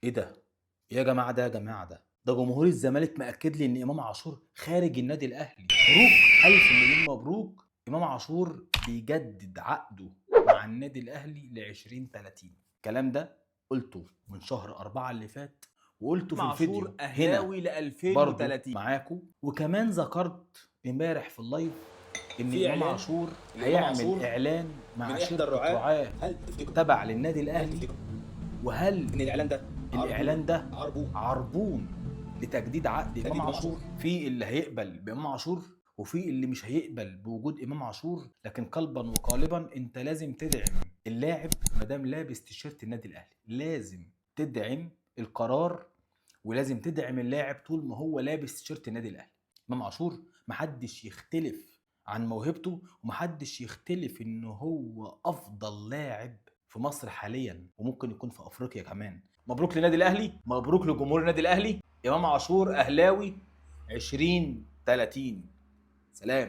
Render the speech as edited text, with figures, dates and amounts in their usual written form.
ايه ده؟ إيه يا جماعه ده؟ ده جمهور الزمالك مأكد لي ان امام عاشور خارج النادي الاهلي. مبروك، الف مليون مبروك. امام عاشور بيجدد عقده مع النادي الاهلي ل 2030. الكلام ده قلته من شهر 4 اللي فات، وقلته في امام عاشور الفيديو هنا اهلاوي ل برضو 2030. معاكم، وكمان ذكرت امبارح في اللايف ان في امام اعلان عاشور لامام هيعمل عاشور اعلان مع من احدى شركه الرعاة. رعاه هل تفتكر تبع للنادي هل الاهلي؟ تفتكر وهل ان الاعلان ده الإعلان ده عربون عربون لتجديد عقد إمام تجديد امام عاشور؟ عاشور؟ في اللي هيقبل بإمام عاشور وفي اللي مش هيقبل بوجود إمام عاشور، لكن قلبا وقالبا أنت لازم تدعم اللاعب ما دام لابس تيشيرت النادي الأهلي، لازم تدعم القرار ولازم تدعم اللاعب طول ما هو لابس تيشيرت النادي الأهلي. إمام عاشور محدش يختلف عن موهبته، ومحدش يختلف إن هو أفضل لاعب في مصر حاليا، وممكن يكون في افريقيا كمان. مبروك للنادي الاهلي، مبروك لجمهور النادي الاهلي. امام عاشور اهلاوي 2030. سلام.